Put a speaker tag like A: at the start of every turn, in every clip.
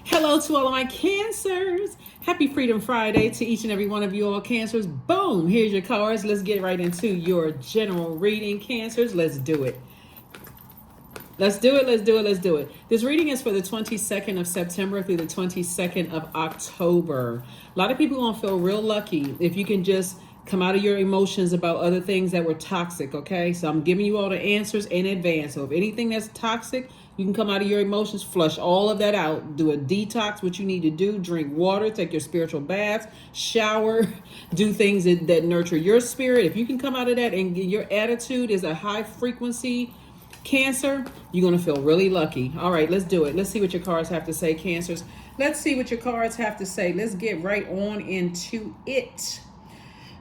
A: Hello to all of my Cancers. Happy Freedom Friday to each and every one of you all Cancers. Boom, here's your cards. Let's get right into your general reading, Cancers. Let's do it. Let's do it. Let's do it. Let's do it. This reading is for the 22nd of September through the 22nd of October. A lot of people gonna feel real lucky if you can just come out of your emotions about other things that were toxic, okay? So I'm giving you all the answers in advance. So if anything that's toxic, you can come out of your emotions, flush all of that out, do a detox, what you need to do, drink water, take your spiritual baths, shower, do things that nurture your spirit. If you can come out of that and your attitude is a high frequency Cancer, you're going to feel really lucky. All right, let's do it. Let's see what your cards have to say, Cancers. Let's see what your cards have to say. Let's get right on into it.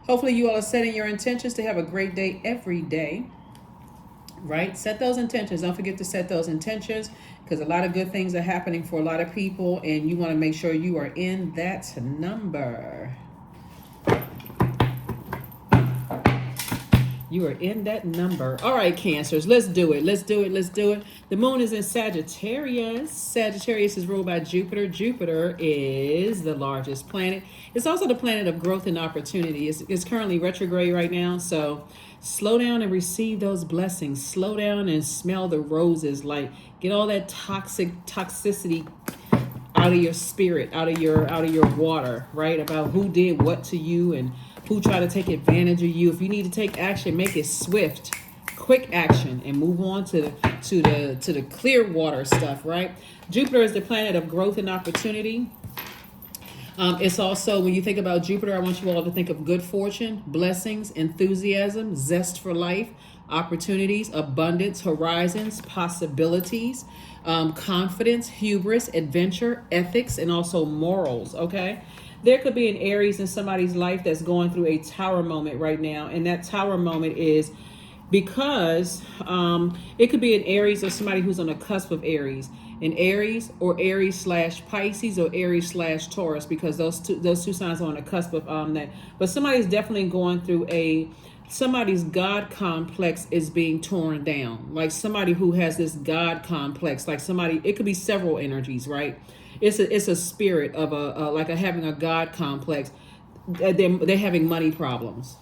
A: Hopefully you all are setting your intentions to have a great day every day. Right? Set those intentions. Don't forget to set those intentions because a lot of good things are happening for a lot of people and you want to make sure you are in that number. You are in that number. All right, Cancers, let's do it. Let's do it. Let's do it. The moon is in Sagittarius. Sagittarius is ruled by Jupiter. Jupiter is the largest planet. It's also the planet of growth and opportunity. It's currently retrograde right now. So slow down and receive those blessings. Slow down and smell the roses. Like get all that toxicity out of your spirit, out of your water, right? About who did what to you and who try to take advantage of you. If you need to take action, make it swift, quick action, and move on to the clear water stuff, right? Jupiter is the planet of growth and opportunity. It's also, when you think about Jupiter, I want you all to think of good fortune, blessings, enthusiasm, zest for life, opportunities, abundance, horizons, possibilities, confidence, hubris, adventure, ethics, and also morals, okay? There could be an Aries in somebody's life that's going through a tower moment right now. And that tower moment is because it could be an Aries or somebody who's on the cusp of Aries. An Aries or Aries/Pisces or Aries/Taurus, because those two signs are on the cusp of that. But somebody's definitely going through somebody's God complex is being torn down. Like somebody who has this God complex, like somebody, it could be several energies, right? It's a spirit of having a God complex. They're having money problems.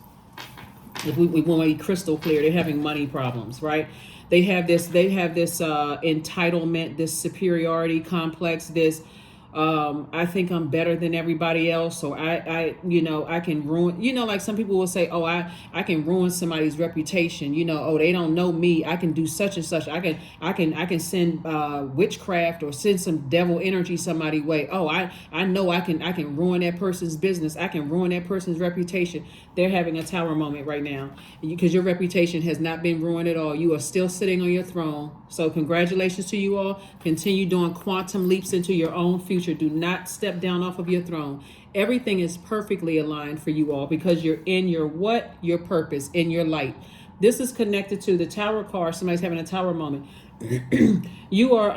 A: If we want to be crystal clear, they're having money problems, right? They have this entitlement, this superiority complex, this I think I'm better than everybody else, or I can ruin, like some people will say, oh, I can ruin somebody's reputation, oh, they don't know me, I can do such and such, I can send witchcraft or send some devil energy somebody way. Oh, I know I can ruin that person's business, I can ruin that person's reputation. They're having a tower moment right now because your reputation has not been ruined at all. You are still sitting on your throne. So congratulations to you all. Continue doing quantum leaps into your own future. Do not step down off of your throne. Everything is perfectly aligned for you all because you're in your what? Your purpose, in your light. This is connected to the tower card. Somebody's having a tower moment. You're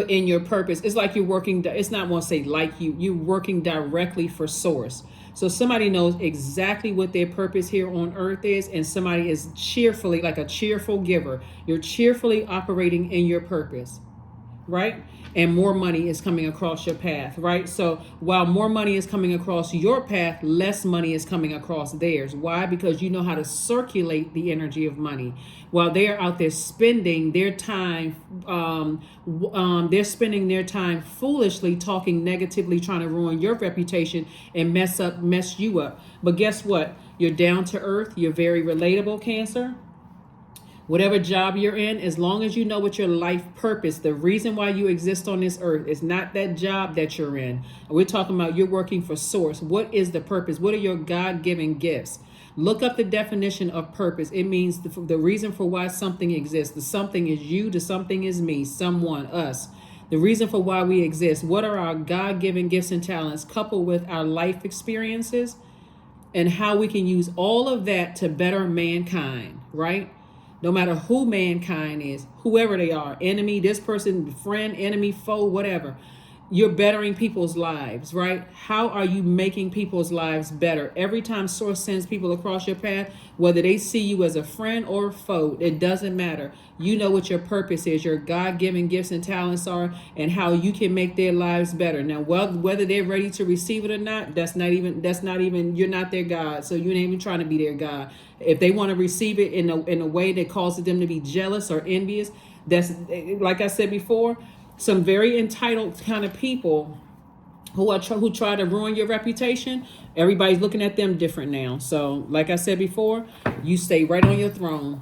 A: in your purpose. It's like you're working. It's not want to say like you're working directly for source. So somebody knows exactly what their purpose here on earth is, and somebody is cheerfully, like a cheerful giver. You're cheerfully operating in your purpose, right? And more money is coming across your path, right? So while more money is coming across your path, less money is coming across theirs. Why? Because you know how to circulate the energy of money. While they're out there spending their time, foolishly, talking negatively, trying to ruin your reputation and mess you up. But guess what? You're down to earth. You're very relatable, Cancer. Whatever job you're in, as long as you know what your life purpose, the reason why you exist on this earth is not that job that you're in. We're talking about you're working for source. What is the purpose? What are your God-given gifts? Look up the definition of purpose. It means the reason for why something exists. The something is you, the something is me, someone, us. The reason for why we exist. What are our God-given gifts and talents coupled with our life experiences and how we can use all of that to better mankind, right? No matter who mankind is, whoever they are, enemy, this person, friend, enemy, foe, whatever. you're bettering people's lives, right? How are you making people's lives better? Every time Source sends people across your path, whether they see you as a friend or a foe, it doesn't matter. You know what your purpose is, your God-given gifts and talents are, and how you can make their lives better. Now, whether they're ready to receive it or not, that's not even, you're not their God. So you ain't even trying to be their God. If they want to receive it in a way that causes them to be jealous or envious, that's, like I said before, some very entitled kind of people who try to ruin your reputation. Everybody's looking at them different now. So, like I said before, you stay right on your throne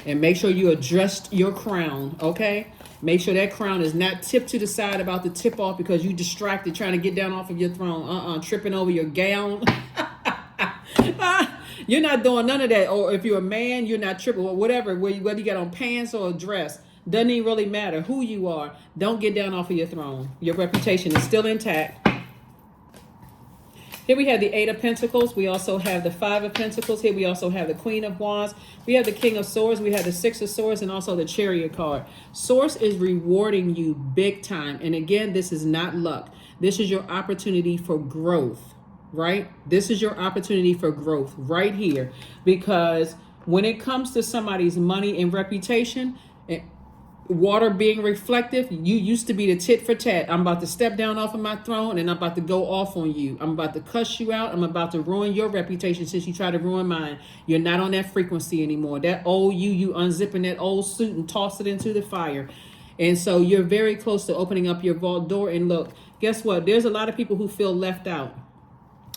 A: and make sure you adjust your crown. Okay, make sure that crown is not tipped to the side, about to tip off because you distracted trying to get down off of your throne. Tripping over your gown. You're not doing none of that. Or if you're a man, you're not tripping or whatever, whether you got on pants or a dress. Doesn't even really matter who you are. Don't get down off of your throne. Your reputation is still intact. Here we have the Eight of Pentacles. We also have the Five of Pentacles. Here we also have the Queen of Wands. We have the King of Swords. We have the Six of Swords and also the Chariot card. Source is rewarding you big time. And again, this is not luck. This is your opportunity for growth, right? This is your opportunity for growth right here. Because when it comes to somebody's money and reputation, water being reflective, you used to be the tit for tat. I'm about to step down off of my throne and I'm about to go off on you. I'm about to cuss you out. I'm about to ruin your reputation since you try to ruin mine. You're not on that frequency anymore. That old you unzipping that old suit and toss it into the fire. And so you're very close to opening up your vault door. And look, guess what? There's a lot of people who feel left out.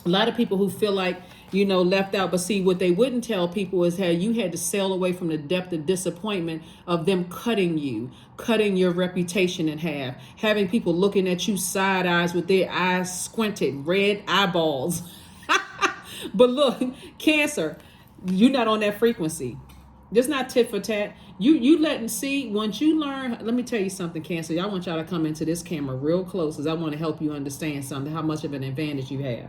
A: A lot of people who feel like, left out. But see, what they wouldn't tell people is how you had to sail away from the depth of disappointment of them cutting your reputation in half, having people looking at you side eyes with their eyes squinted, red eyeballs. But look, Cancer, you're not on that frequency. This not tit for tat. You letting see, once you learn, let me tell you something, Cancer. I want y'all to come into this camera real close because I want to help you understand something, how much of an advantage you have.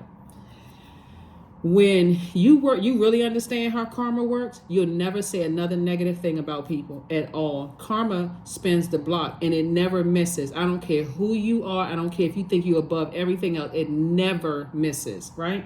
A: When you really understand how karma works, you'll never say another negative thing about people at all. Karma spins the block and it never misses. I don't care who you are. I don't care if you think you're above everything else. It never misses, right?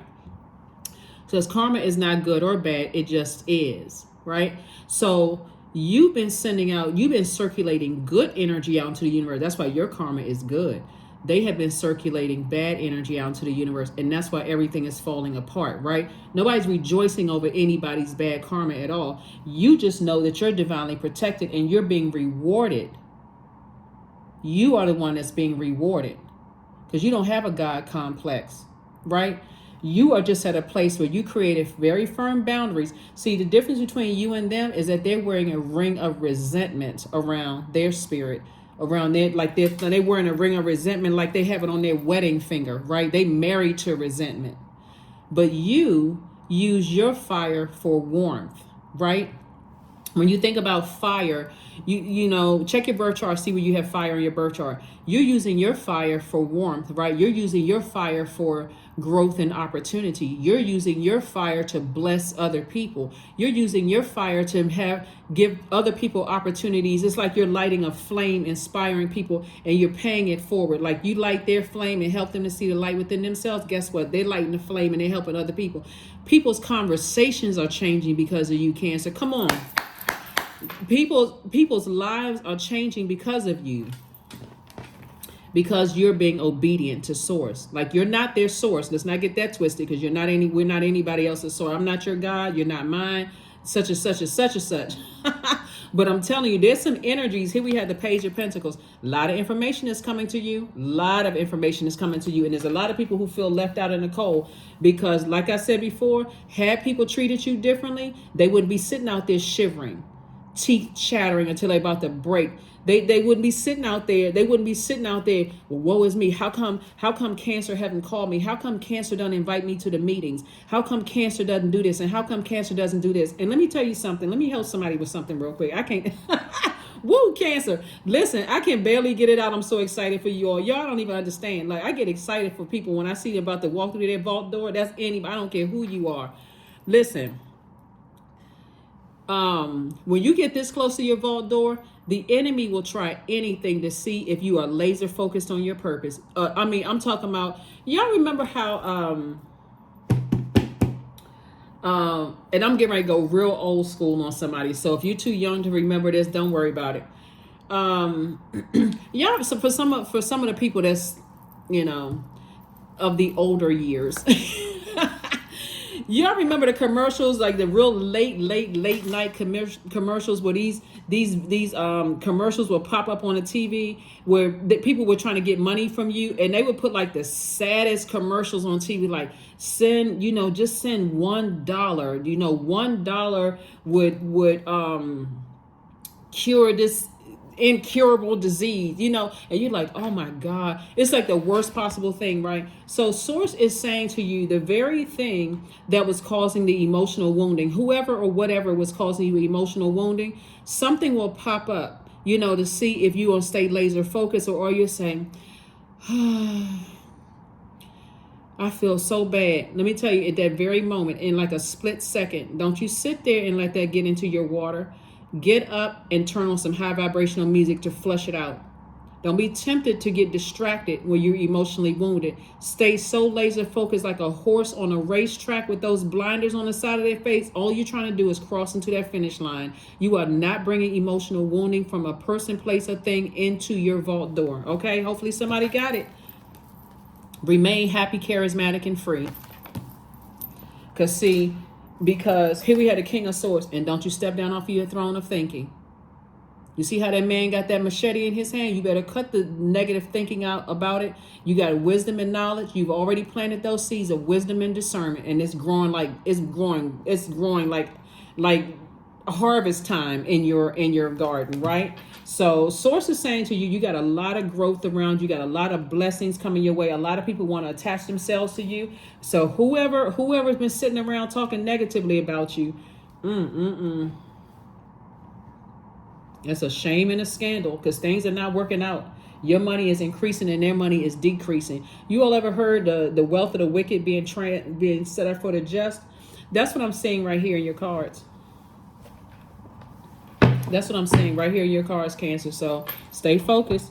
A: Because karma is not good or bad. It just is, right? So you've been circulating good energy out into the universe. That's why your karma is good. They have been circulating bad energy out into the universe, and that's why everything is falling apart, right? Nobody's rejoicing over anybody's bad karma at all. You just know that you're divinely protected and you're being rewarded. You are the one that's being rewarded because you don't have a God complex, right? You are just at a place where you created very firm boundaries. See, the difference between you and them is that they're wearing a ring of resentment around their spirit. Around there, like they're wearing a ring of resentment, like they have it on their wedding finger, right? They married to resentment. But you use your fire for warmth, right? When you think about fire, you check your birth chart, see where you have fire in your birth chart. You're using your fire for warmth, right? You're using your fire for growth and opportunity. You're using your fire to bless other people. You're using your fire to give other people opportunities. It's like you're lighting a flame, inspiring people, and you're paying it forward. Like you light their flame and help them to see the light within themselves. Guess what? They're lighting the flame and they're helping other people. People's conversations are changing because of you, Cancer. Come on. People's lives are changing because of you. Because you're being obedient to source. Like you're not their source. Let's not get that twisted because we're not anybody else's source. I'm not your God. You're not mine. Such and such and such and such. But I'm telling you, there's some energies. Here we have the Page of Pentacles. A lot of information is coming to you. A lot of information is coming to you. And there's a lot of people who feel left out in the cold because, like I said before, had people treated you differently, they wouldn't be sitting out there shivering, teeth chattering until they're about to break. They wouldn't be sitting out there. They wouldn't be sitting out there. Well, woe is me. How come Cancer haven't called me? How come Cancer doesn't invite me to the meetings? How come Cancer doesn't do this? And how come Cancer doesn't do this? And let me tell you something. Let me help somebody with something real quick. I can't. Woo, Cancer. Listen, I can barely get it out. I'm so excited for you all. Y'all don't even understand. Like I get excited for people when I see them about to walk through their vault door. That's anybody. I don't care who you are. Listen. When you get this close to your vault door, The enemy will try anything to see if you are laser focused on your purpose. I'm talking about, y'all remember how, and I'm getting ready to go real old school on somebody. So if you're too young to remember this, don't worry about it. Yeah, so for some of the people that's, of the older years, y'all remember the commercials, like the real late night commercials where these commercials will pop up on the TV where people were trying to get money from you, and they would put like the saddest commercials on TV, like send, just send $1. $1 would cure this incurable disease, and you're like, oh my God, it's like the worst possible thing, right? So source is saying to you, the very thing that was causing the emotional wounding, whoever or whatever was causing you emotional wounding, something will pop up, to see if you will stay laser focused, or you're saying, I feel so bad. Let me tell you, at that very moment, in like a split second, don't you sit there and let that get into your water. Get up and turn on some high vibrational music to flush it out. Don't be tempted to get distracted when you're emotionally wounded. Stay so laser focused like a horse on a racetrack with those blinders on the side of their face. All you're trying to do is cross into that finish line. You are not bringing emotional wounding from a person, place, or thing into your vault door. Okay? Hopefully somebody got it. Remain happy, charismatic, and free. Because here we had the King of Swords, and don't you step down off of your throne of thinking. You see how that man got that machete in his hand? You better cut the negative thinking out about it. You got wisdom and knowledge. You've already planted those seeds of wisdom and discernment, and it's growing like harvest time in your garden, right? So source is saying to you, you got a lot of growth around you, got a lot of blessings coming your way. A lot of people want to attach themselves to you. So whoever's been sitting around talking negatively about you, it's a shame and a scandal, because things are not working out. Your money is increasing and their money is decreasing. You all ever heard the wealth of the wicked being set up for the just? That's what I'm seeing right here in your cards. That's what I'm saying right here in your cards, Cancer. So stay focused.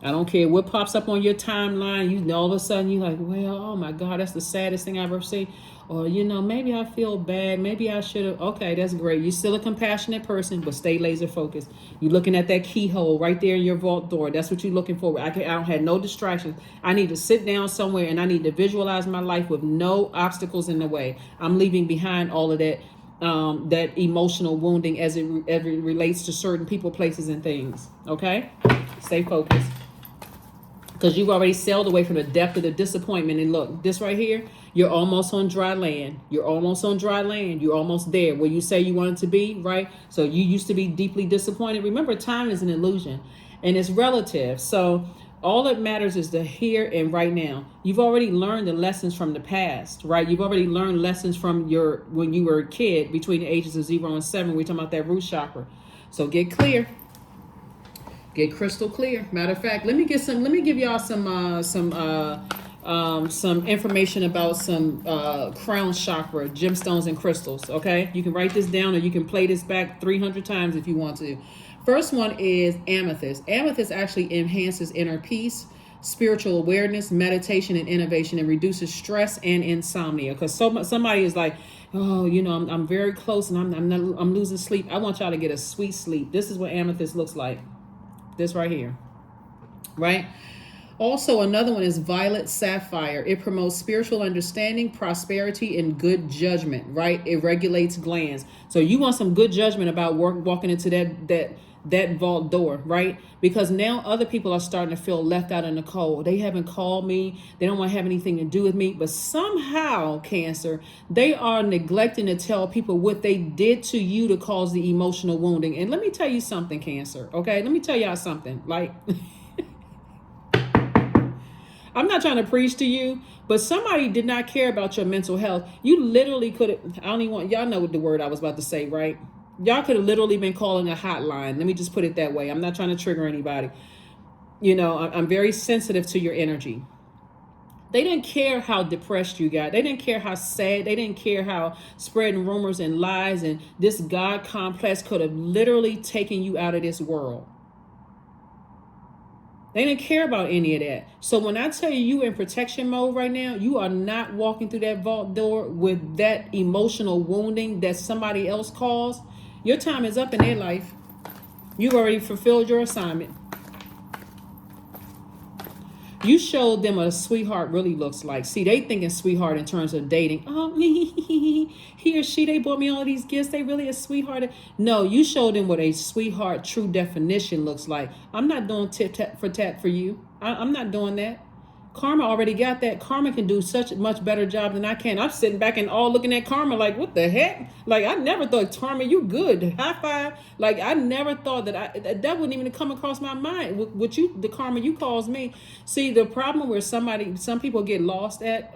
A: I don't care what pops up on your timeline. All of a sudden you're like, well, oh my God, that's the saddest thing I've ever seen. Or, maybe I feel bad. Maybe I should have. Okay, that's great. You're still a compassionate person, but stay laser focused. You're looking at that keyhole right there in your vault door. That's what you're looking for. I don't have no distractions. I need to sit down somewhere and I need to visualize my life with no obstacles in the way. I'm leaving behind all of that. That emotional wounding as it relates to certain people, places, and things. Okay? Stay focused. Because you've already sailed away from the depth of the disappointment. And look, this right here, you're almost on dry land. You're almost on dry land. You're almost there where you say you wanted to be, right? So you used to be deeply disappointed. Remember, time is an illusion and it's relative. So all that matters is the here and right now. You've already learned the lessons from the past, right? You've already learned lessons from when you were a kid between the ages of 0 and 7. We're talking about that root chakra. So get clear. Get crystal clear. Matter of fact, let me give y'all some information about some crown chakra gemstones and crystals. Okay, you can write this down or you can play this back 300 times if you want to. First one is amethyst. Amethyst actually enhances inner peace, spiritual awareness, meditation, and innovation, and reduces stress and insomnia. Because somebody is like, oh, I'm very close and I'm losing sleep. I want y'all to get a sweet sleep. This is what amethyst looks like. This right here, right? Also, another one is violet sapphire. It promotes spiritual understanding, prosperity, and good judgment, right? It regulates glands. So you want some good judgment about walking into that vault door, right? Because now other people are starting to feel left out in the cold. They haven't called me. They don't want to have anything to do with me. But somehow, Cancer, they are neglecting to tell people what they did to you to cause the emotional wounding. And let me tell you something, Cancer, okay? Let me tell y'all something. Like, I'm not trying to preach to you, but somebody did not care about your mental health. You literally could have, y'all know what the word I was about to say, right? Y'all could have literally been calling a hotline. Let me just put it that way. I'm not trying to trigger anybody. I'm very sensitive to your energy. They didn't care how depressed you got. They didn't care how sad. They didn't care how spreading rumors and lies and this God complex could have literally taken you out of this world. They didn't care about any of that. So when I tell you in protection mode right now, you are not walking through that vault door with that emotional wounding that somebody else caused. Your time is up in their life. You've already fulfilled your assignment. You showed them what a sweetheart really looks like. See, they thinking sweetheart in terms of dating. Oh, he or she, they bought me all these gifts. They really a sweetheart. No, you showed them what a sweetheart true definition looks like. I'm not doing tit tat for tat for you. I'm not doing that. Karma already got that. Karma can do such a much better job than I can. I'm sitting back and all looking at Karma like, what the heck? Like, I never thought, Karma, you good. High five. Like, I never thought that wouldn't even come across my mind. What you, the Karma you calls me. See, the problem where some people get lost at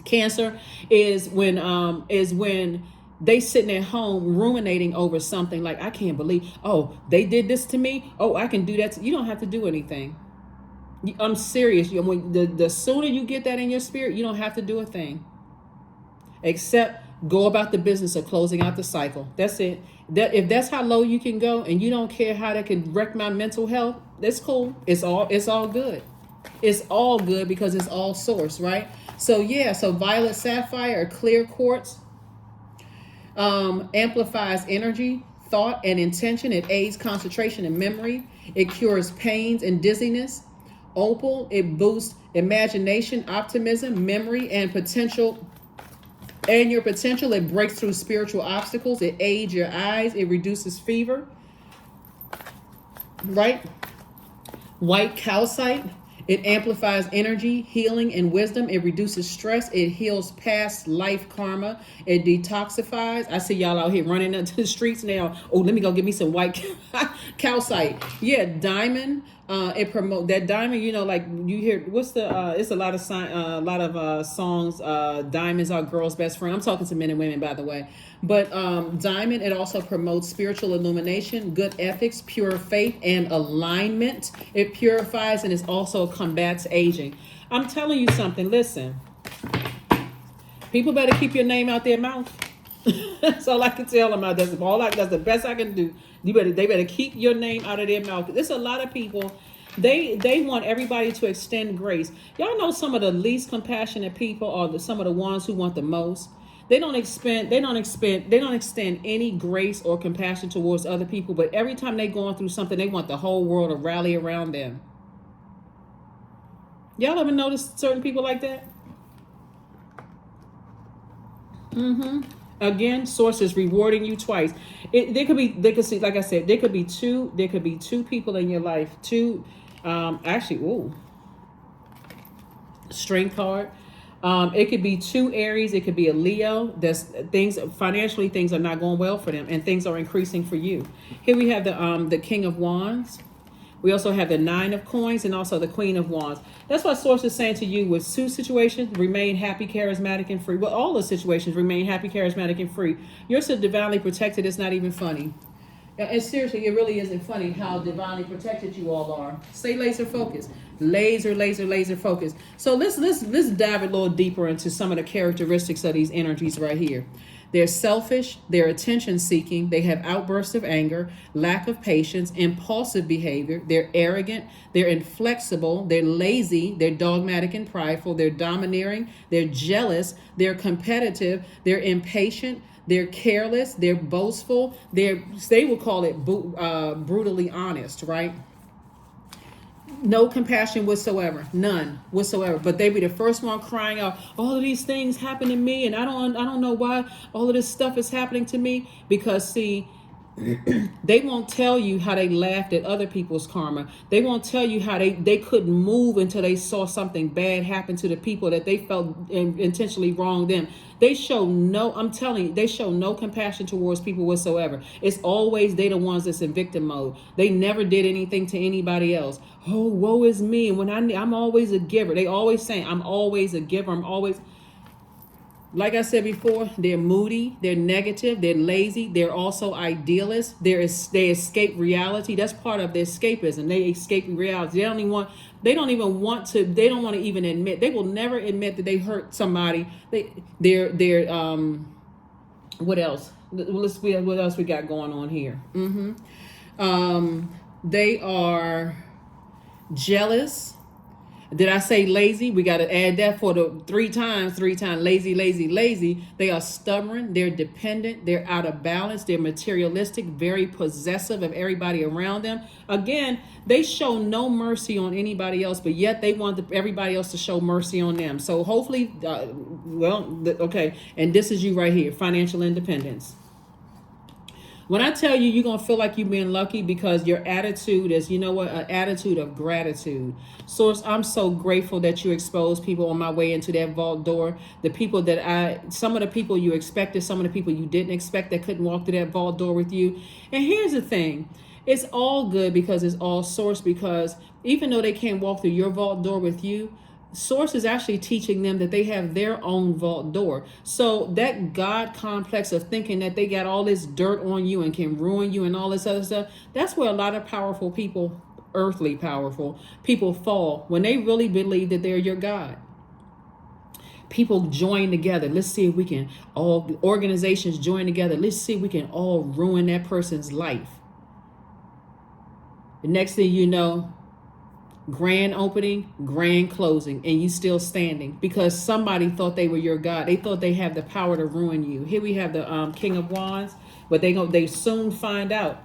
A: Cancer is when they sitting at home ruminating over something like, I can't believe, oh, they did this to me. Oh, I can do that. You don't have to do anything. I'm serious. The sooner you get that in your spirit, you don't have to do a thing. Except go about the business of closing out the cycle. That's it. If that's how low you can go and you don't care how that can wreck my mental health, that's cool. It's all good. It's all good because it's all source, right? So yeah, so violet sapphire or clear quartz amplifies energy, thought, and intention. It aids concentration and memory. It cures pains and dizziness. Opal, it boosts imagination, optimism, memory, and potential. And your potential, it breaks through spiritual obstacles. It aids your eyes. It reduces fever. Right? White calcite, it amplifies energy, healing, and wisdom. It reduces stress. It heals past life karma. It detoxifies. I see y'all out here running into the streets now. Oh, let me go get me some white calcite. Yeah, diamond. It promote that diamond. You know, like you hear. What's the? It's a lot of songs. Diamonds are girls' best friend. I'm talking to men and women, by the way. But diamond. It also promotes spiritual illumination, good ethics, pure faith, and alignment. It purifies and is also combats aging. I'm telling you something. Listen, people better keep your name out their mouth. That's all I can tell them. That's the best I can do. They better keep your name out of their mouth. There's a lot of people. They want everybody to extend grace. Y'all know some of the least compassionate people are some of the ones who want the most. They don't extend any grace or compassion towards other people. But every time they're going through something, they want the whole world to rally around them. Y'all ever notice certain people like that? Again, source is rewarding you twice. There could be two people in your life. Strength card. It could be two Aries. It could be a Leo. Financially, things are not going well for them, and things are increasing for you. Here we have the King of Wands. We also have the Nine of Coins and also the Queen of Wands. That's what Source is saying to you with two situations, remain happy, charismatic, and free. Well, all the situations remain happy, charismatic, and free. You're so divinely protected, it's not even funny. And seriously, it really isn't funny how divinely protected you all are. Stay laser focused. Laser focused. So let's dive a little deeper into some of the characteristics of these energies right here. They're selfish, they're attention seeking, they have outbursts of anger, lack of patience, impulsive behavior, they're arrogant, they're inflexible, they're lazy, they're dogmatic and prideful, they're domineering, they're jealous, they're competitive, they're impatient, they're careless, they're boastful, they will call it brutally honest, right? No compassion whatsoever, none whatsoever. But they be the first one crying out, all of these things happen to me, and I don't know why all of this stuff is happening to me. Because see, they won't tell you how they laughed at other people's karma. They won't tell you how they couldn't move until they saw something bad happen to the people that they felt intentionally wronged them. They show no compassion towards people whatsoever. It's always they the ones that's in victim mode. They never did anything to anybody else. Oh, woe is me. And when I'm always a giver. They always saying, I'm always a giver. Like I said before, they're moody, they're negative, they're lazy, they're also idealists. They escape reality. That's part of their escapism. They escape reality. They don't even want to even admit. They will never admit that they hurt somebody. What else? What else we got going on here? They are jealous. Did I say lazy? We got to add that for the three times, lazy, lazy, lazy. They are stubborn. They're dependent. They're out of balance. They're materialistic, very possessive of everybody around them. Again, they show no mercy on anybody else, but yet they want everybody else to show mercy on them. So hopefully, okay. And this is you right here, financial independence. When I tell you, you're going to feel like you've been lucky because your attitude is, you know what, an attitude of gratitude. Source, I'm so grateful that you exposed people on my way into that vault door. Some of the people you expected, some of the people you didn't expect that couldn't walk through that vault door with you. And here's the thing. It's all good because it's all source, because even though they can't walk through your vault door with you, Source is actually teaching them that they have their own vault door. So that God complex of thinking that they got all this dirt on you and can ruin you and all this other stuff, that's where a lot of powerful people, earthly powerful people, fall when they really believe that they're your God. People join together. Let's see if we can all, organizations join together. Let's see if we can all ruin that person's life. The next thing you know, grand opening, grand closing, and you still standing because somebody thought they were your God. They thought they have the power to ruin you. Here we have the King of Wands, but they soon find out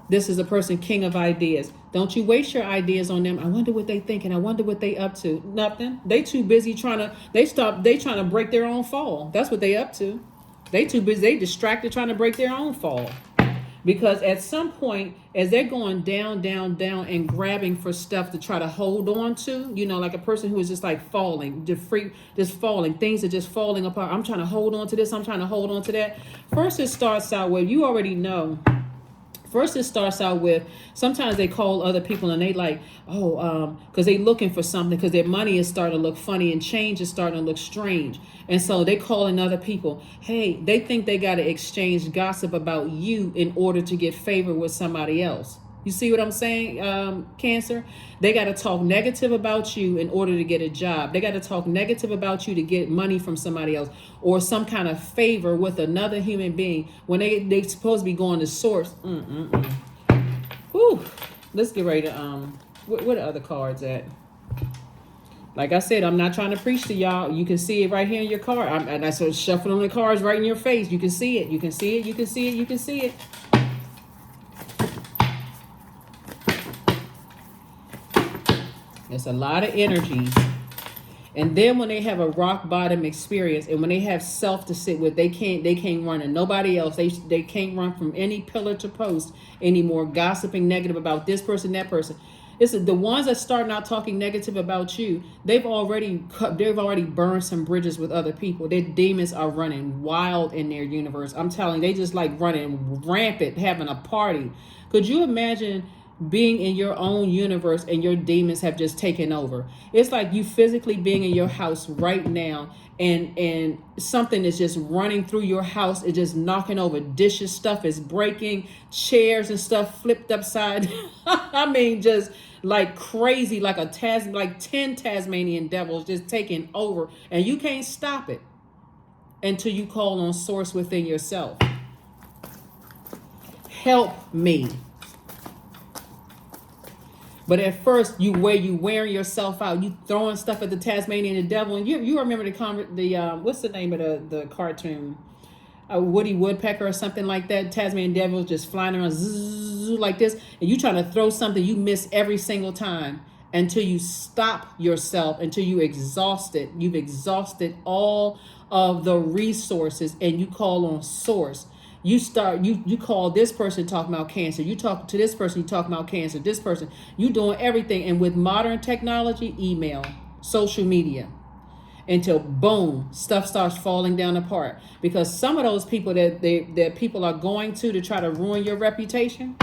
A: this is a person, King of Ideas. Don't you waste your ideas on them. I wonder what they thinking. I wonder what they up to. Nothing. They too busy trying to break their own fall. That's what they up to. They too busy. They distracted trying to break their own fall. Because at some point, as they're going down, down, down and grabbing for stuff to try to hold on to, like a person who is just like falling, just falling, things are just falling apart. I'm trying to hold on to this. I'm trying to hold on to that. First, it starts out with, you already know. First, it starts out with, sometimes they call other people and they like, because they looking for something because their money is starting to look funny and change is starting to look strange. And so they calling other people. Hey, they think they got to exchange gossip about you in order to get favor with somebody else. You see what I'm saying, Cancer? They got to talk negative about you in order to get a job. They got to talk negative about you to get money from somebody else or some kind of favor with another human being when they supposed to be going to source. Whew. Let's get ready to, where the other cards at? Like I said, I'm not trying to preach to y'all. You can see it right here in your card. And I started shuffling the cards right in your face. You can see it. You can see it. You can see it. You can see it. It's a lot of energies. And then when they have a rock bottom experience and when they have self to sit with, they can't run and nobody else. They can't run from any pillar to post anymore, gossiping negative about this person, that person. It's the ones that start out talking negative about you. They've already burned some bridges with other people. Their demons are running wild in their universe. I'm telling you, they just like running rampant, having a party. Could you imagine being in your own universe and your demons have just taken over? It's like you physically being in your house right now and something is just running through your house. It's just knocking over dishes, stuff is breaking, chairs and stuff flipped upside. I mean, just like crazy, like 10 Tasmanian devils just taking over, and you can't stop it until you call on source within yourself. Help me. But at first, you wearing yourself out, you throwing stuff at the Tasmanian the devil, and you remember the what's the name of the cartoon, Woody Woodpecker or something like that. Tasmanian devil just flying around zzz, like this, and you trying to throw something, you miss every single time until you stop yourself, until you exhaust it. You've exhausted all of the resources, and you call on source. You call this person talking about cancer. You talk to this person, you talk about cancer. This person, you doing everything. And with modern technology, email, social media, until boom, stuff starts falling down apart. Because some of those people that people are going to try to ruin your reputation,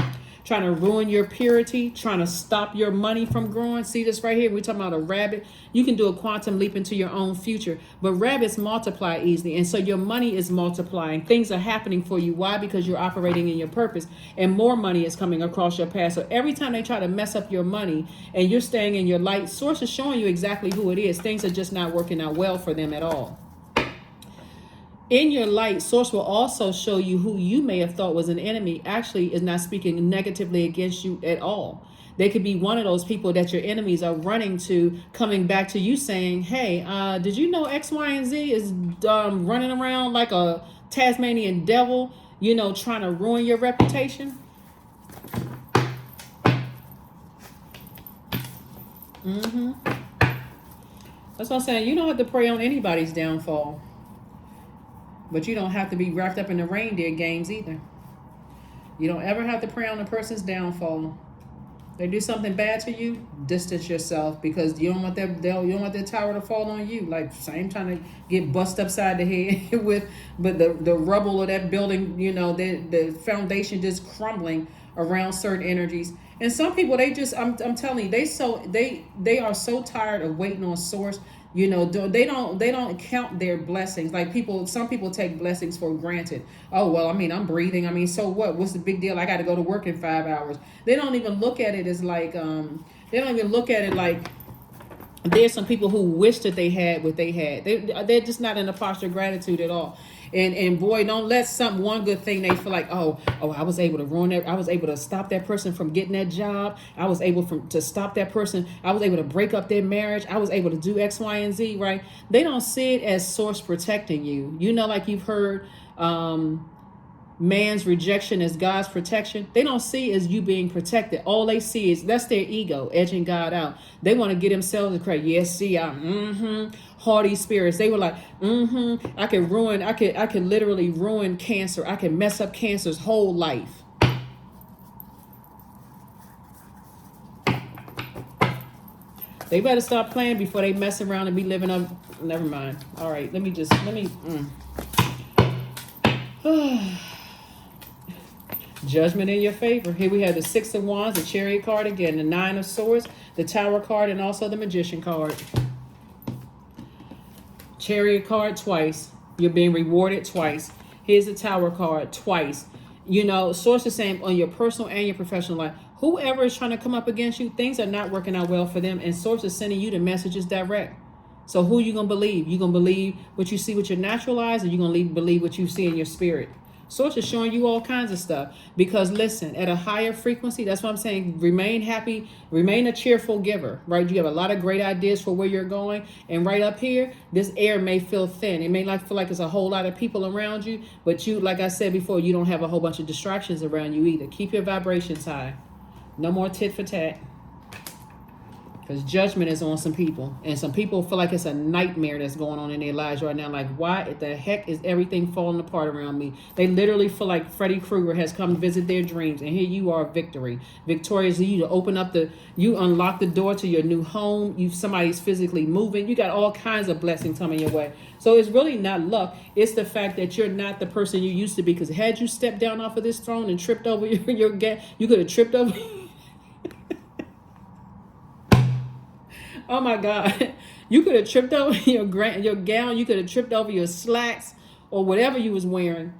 A: trying to ruin your purity, trying to stop your money from growing. See this right here? We're talking about a rabbit. You can do a quantum leap into your own future, but rabbits multiply easily. And so your money is multiplying. Things are happening for you. Why? Because you're operating in your purpose, and more money is coming across your path. So every time they try to mess up your money and you're staying in your light, source is showing you exactly who it is. Things are just not working out well for them at all. In your light, source will also show you who you may have thought was an enemy actually is not speaking negatively against you at all. They could be one of those people that your enemies are running to, coming back to you saying, hey, did you know X, Y, and Z is running around like a Tasmanian devil, trying to ruin your reputation? That's what I'm saying. You don't have to pray on anybody's downfall. But you don't have to be wrapped up in the reindeer games either. You don't ever have to pray on a person's downfall. They do something bad to you, distance yourself, because you don't want their tower to fall on you. Like same time to get bust upside the head but the rubble of that building, the foundation just crumbling around certain energies. And some people, they just, I'm telling you, they are so tired of waiting on source. They don't count their blessings. Like some people take blessings for granted. Oh, well, I'm breathing. So what? What's the big deal? I got to go to work in 5 hours. They don't even look at it as like, there's some people who wish that they had what they had. They're just not in a posture of gratitude at all. And boy, don't let one good thing they feel like, oh, I was able to ruin it. I was able to stop that person from getting that job. I was able to stop that person. I was able to break up their marriage. I was able to do X, Y, and Z, right? They don't see it as source protecting you. Like you've heard man's rejection as God's protection. They don't see it as you being protected. All they see is that's their ego edging God out. They want to get themselves to cry. Yes, see, haughty spirits. They were like, I could literally ruin cancer. I can mess up cancer's whole life. They better stop playing before they mess around and be living up. Never mind. All right, let me. Judgment in your favor. Here we have the Six of Wands, the Chariot card again, the Nine of Swords, the Tower card, and also the Magician card. Chariot card twice. You're being rewarded twice. Here's the Tower card twice. Source is saying on your personal and your professional life, whoever is trying to come up against you, things are not working out well for them, and source is sending you the messages direct. So who you going to believe? You going to believe what you see with your natural eyes, or you going to believe what you see in your spirit? Source is showing you all kinds of stuff. Because listen, at a higher frequency, that's what I'm saying, remain happy, remain a cheerful giver, right? You have a lot of great ideas for where you're going. And right up here, this air may feel thin. It may not feel like there's a whole lot of people around you. But you, like I said before, you don't have a whole bunch of distractions around you either. Keep your vibrations high. No more tit for tat. Because judgment is on some people. And some people feel like it's a nightmare that's going on in their lives right now. Like, why the heck is everything falling apart around me? They literally feel like Freddy Krueger has come to visit their dreams. And here you are, victorious. You you unlock the door to your new home. Somebody's physically moving. You got all kinds of blessings coming your way. So it's really not luck. It's the fact that you're not the person you used to be. Because had you stepped down off of this throne and tripped over your gap, you could have tripped over... Oh my God, you could have tripped over your gown. You could have tripped over your slacks or whatever you was wearing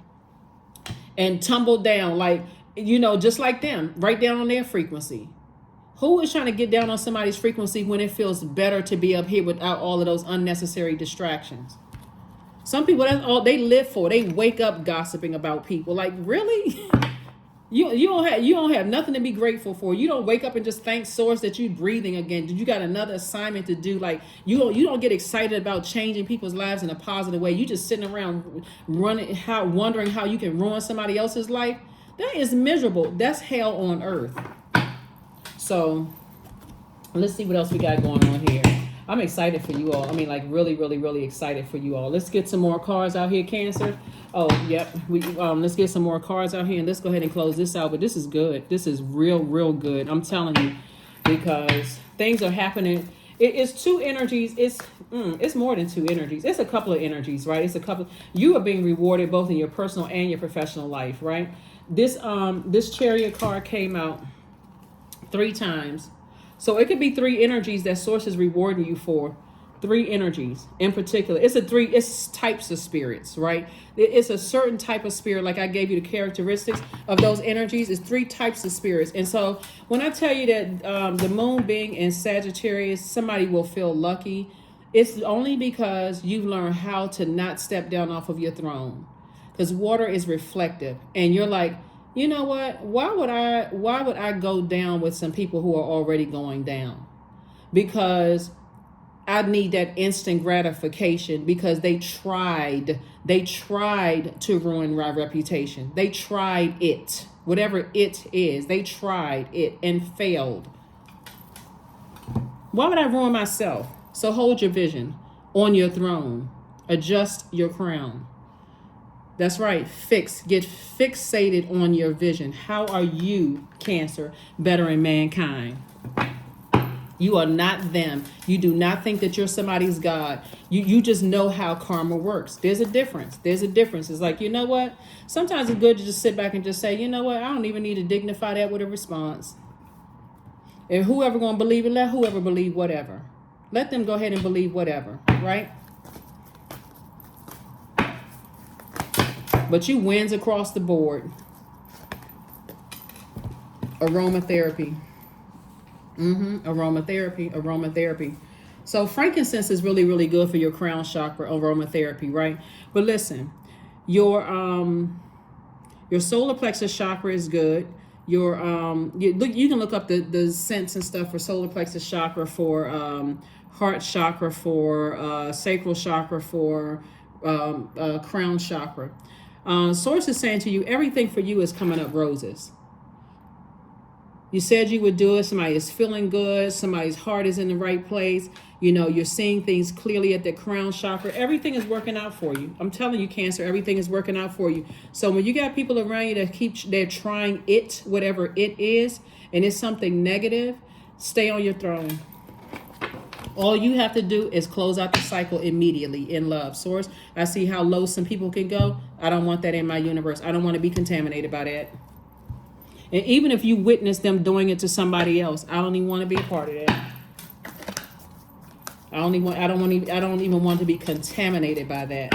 A: and tumbled down just like them, right down on their frequency. Who is trying to get down on somebody's frequency when it feels better to be up here without all of those unnecessary distractions? Some people, that's all they live for. They wake up gossiping about people. Like, really? You don't have nothing to be grateful for. You don't wake up and just thank source that you're breathing again. You got another assignment to do. Like you don't get excited about changing people's lives in a positive way. You just sitting around wondering how you can ruin somebody else's life. That is miserable. That's hell on earth. So let's see what else we got going on here. I'm excited for you all. Really, really, really excited for you all. Let's get some more cards out here, Cancer. Oh, yep. Let's get some more cards out here, and let's go ahead and close this out. But this is good. This is real, real good. I'm telling you, because things are happening. It's two energies. It's more than two energies. It's a couple of energies, right? You are being rewarded both in your personal and your professional life, right? This Chariot card came out 3 times. So it could be 3 energies that source is rewarding you for. 3 energies in particular. It's types of spirits, right? It's a certain type of spirit. Like I gave you the characteristics of those energies. It's 3 types of spirits. And so when I tell you that the moon being in Sagittarius, somebody will feel lucky. It's only because you've learned how to not step down off of your throne. Because water is reflective. And you're like, you know what? Why would I go down with some people who are already going down? Because I need that instant gratification, because they tried to ruin my reputation. They tried it, whatever it is. They tried it and failed. Why would I ruin myself? So hold your vision on your throne. Adjust your crown. That's right. Get fixated on your vision. How are you, Cancer, bettering mankind? You are not them. You do not think that you're somebody's God. You just know how karma works. There's a difference. It's like, you know what? Sometimes it's good to just sit back and just say, you know what? I don't even need to dignify that with a response. And whoever going to believe it, let whoever believe whatever. Let them go ahead and believe whatever, right? But you wins across the board. Aromatherapy. Aromatherapy. So frankincense is really, really good for your crown chakra, aromatherapy, right? But listen, your solar plexus chakra is good. You can look up the scents and stuff for solar plexus chakra, for heart chakra, for sacral chakra, for crown chakra. Source is saying to you, everything for you is coming up roses. You said you would do it. Somebody is feeling good. Somebody's heart is in the right place. You know, you're seeing things clearly at the crown chakra. Everything is working out for you. I'm telling you, Cancer, everything is working out for you. So when you got people around you that they're trying it, whatever it is, and it's something negative, stay on your throne. All you have to do is close out the cycle immediately in love. Source, I see how low some people can go. I don't want that in my universe. I don't want to be contaminated by that. And even if you witness them doing it to somebody else, I don't even want to be a part of that. I don't even want to be contaminated by that.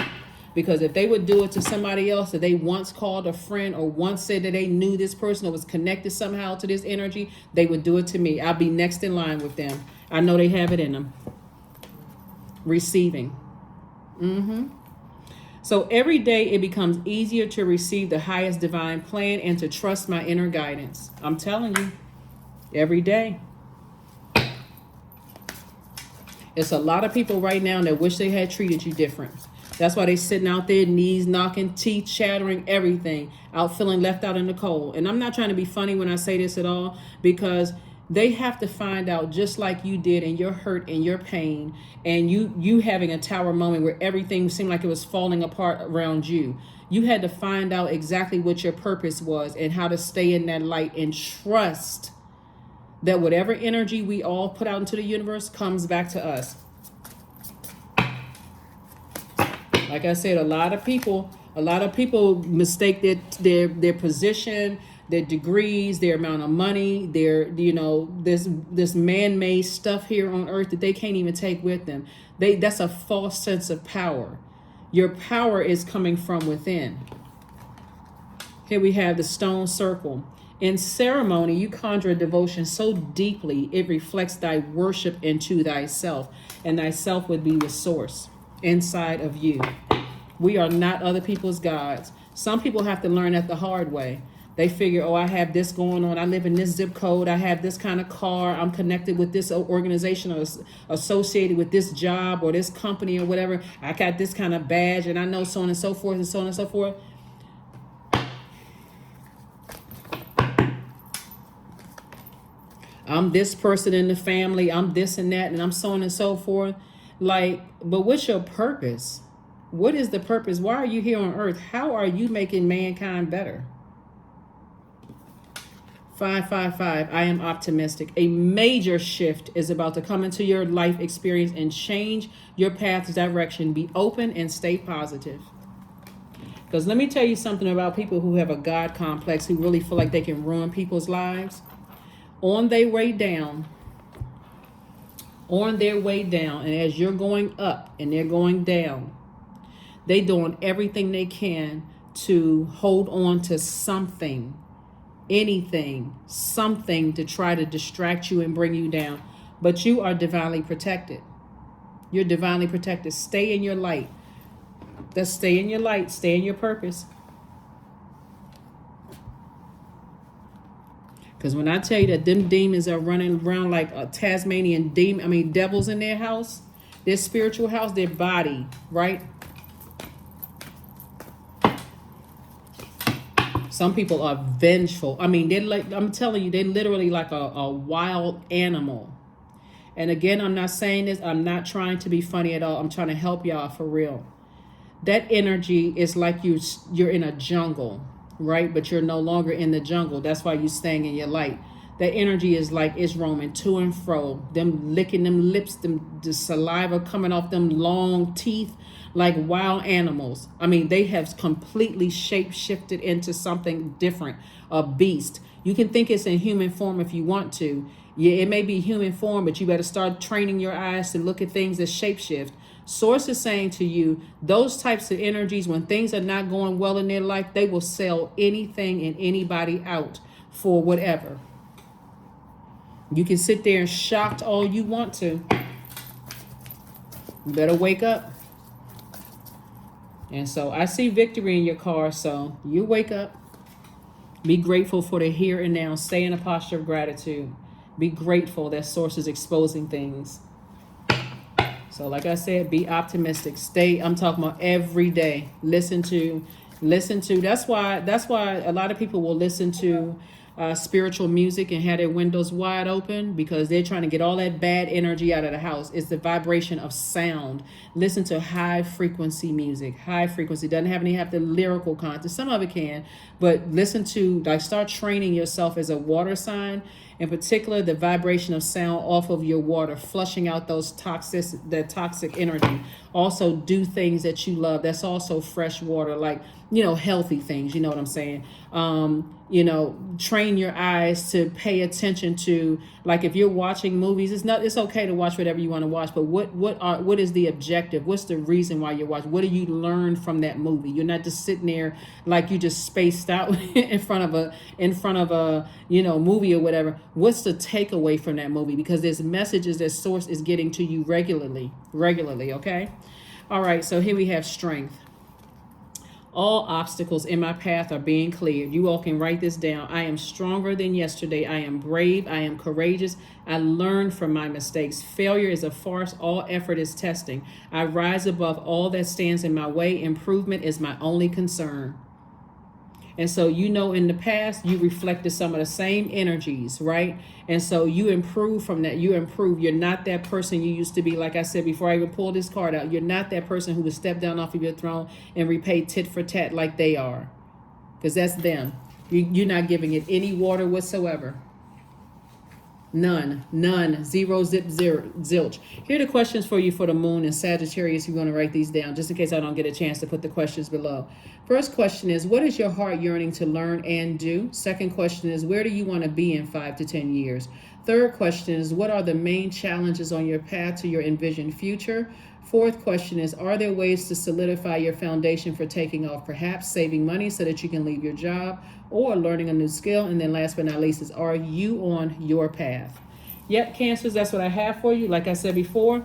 A: Because if they would do it to somebody else that they once called a friend, or once said that they knew this person or was connected somehow to this energy, they would do it to me. I'll be next in line with them. I know they have it in them. Receiving. So every day it becomes easier to receive the highest divine plan and to trust my inner guidance. I'm telling you, every day. It's a lot of people right now that wish they had treated you different. That's why they sitting out there, knees knocking, teeth chattering, everything, out feeling left out in the cold. And I'm not trying to be funny when I say this at all, because they have to find out, just like you did, in your hurt and your pain, and you having a tower moment where everything seemed like it was falling apart around you. You had to find out exactly what your purpose was and how to stay in that light and trust that whatever energy we all put out into the universe comes back to us. Like I said, a lot of people mistake their position, their degrees, their amount of money, this man-made stuff here on earth that they can't even take with them. That's a false sense of power. Your power is coming from within. Here we have the stone circle. In ceremony, you conjure a devotion so deeply it reflects thy worship into thyself, and thyself would be the source inside of you. We are not other people's gods. Some people have to learn that the hard way. They figure, oh, I have this going on. I live in this zip code. I have this kind of car. I'm connected with this organization or associated with this job or this company or whatever. I got this kind of badge and I know so on and so forth and so on and so forth. I'm this person in the family. I'm this and that and I'm so on and so forth. But what's your purpose? What is the purpose? Why are you here on earth? How are you making mankind better? 555, I am optimistic. A major shift is about to come into your life experience and change your path's direction. Be open and stay positive. Because let me tell you something about people who have a God complex, who really feel like they can ruin people's lives. On their way down, and as you're going up and they're going down, they doing everything they can to hold on to something, anything, something to try to distract you and bring you down. But you are divinely protected. You're divinely protected. Stay in your light. Let's stay in your light. Stay in your purpose. Because when I tell you that them demons are running around like a Tasmanian demon, devils in their house, their spiritual house, their body, right? Some people are vengeful. They're like, I'm telling you, they're literally like a wild animal. And again, I'm not saying this, I'm not trying to be funny at all. I'm trying to help y'all for real. That energy is like you're in a jungle, right? But you're no longer in the jungle. That's why you're staying in your light. That energy is like it's roaming to and fro. Them licking them lips, the saliva coming off them long teeth like wild animals. They have completely shape-shifted into something different, a beast. You can think it's in human form if you want to. Yeah, it may be human form, but you better start training your eyes to look at things that shapeshift. Source is saying to you, those types of energies, when things are not going well in their life, they will sell anything and anybody out for whatever. You can sit there and shocked all you want to. You better wake up. And so I see victory in your car, so you wake up. Be grateful for the here and now. Stay in a posture of gratitude. Be grateful that Source is exposing things. So like I said, be optimistic. I'm talking about every day. Listen to. That's why a lot of people will listen to spiritual music and have their windows wide open, because they're trying to get all that bad energy out of the house. It's the vibration of sound. Listen to high frequency music. High frequency doesn't have the lyrical content. Some of it can, but listen to, start training yourself as a water sign. In particular, the vibration of sound off of your water, flushing out that toxic energy. Also, do things that you love. That's also fresh water, like, healthy things. You know what I'm saying? Train your eyes to pay attention to, like, if you're watching movies, it's okay to watch whatever you want to watch, but what is the objective? What's the reason why you're watching? What do you learn from that movie? You're not just sitting there like you just spaced out in front of a movie or whatever. What's the takeaway from that movie? Because there's messages that Source is getting to you regularly, okay? All right, so here we have strength. All obstacles in my path are being cleared. You all can write this down. I am stronger than yesterday. I am brave. I am courageous. I learn from my mistakes. Failure is a farce. All effort is testing. I rise above all that stands in my way. Improvement is my only concern. And so, in the past, you reflected some of the same energies, right? And so you improve from that. You improve. You're not that person you used to be. Like I said before I even pulled this card out, you're not that person who would step down off of your throne and repay tit for tat like they are. Because that's them. You're not giving it any water whatsoever. None, zero, zip, zero, zilch. Here are the questions for you for the moon and Sagittarius. You're going to write these down just in case I don't get a chance to put the questions below. First question is, what is your heart yearning to learn and do? Second question is, where do you want to be in 5 to 10 years? Third question is, what are the main challenges on your path to your envisioned future? Fourth question is, are there ways to solidify your foundation for taking off, perhaps saving money so that you can leave your job or learning a new skill? And then last but not least is, are you on your path? Yep, Cancers, that's what I have for you. Like I said before,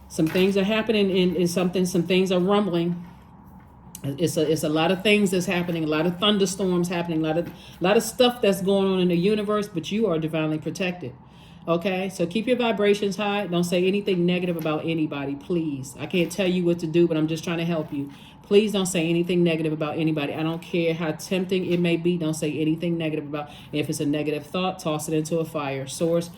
A: some things are happening some things are rumbling. It's a lot of things that's happening, a lot of thunderstorms happening, a lot of stuff that's going on in the universe, but you are divinely protected. Okay, so keep your vibrations high. Don't say anything negative about anybody, please. I can't tell you what to do, but I'm just trying to help you. Please don't say anything negative about anybody. I don't care how tempting it may be. Don't say anything negative about. If it's a negative thought, toss it into a fire. Source,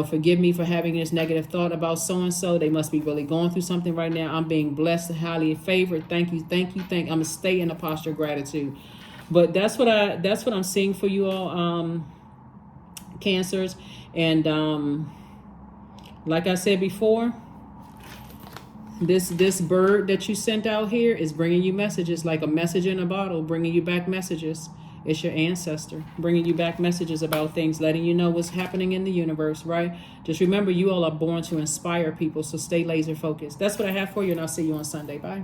A: forgive me for having this negative thought about so-and-so. They must be really going through something right now. I'm being blessed, highly favored. Thank you. I'm going to stay in a posture of gratitude. But that's what I'm seeing for you all, Cancers. And like I said before, This bird that you sent out here is bringing you messages, like a message in a bottle, bringing you back messages. It's your ancestor bringing you back messages about things, letting you know what's happening in the universe, right? Just remember, you all are born to inspire people, so stay laser focused. That's what I have for you, and I'll see you on Sunday. Bye.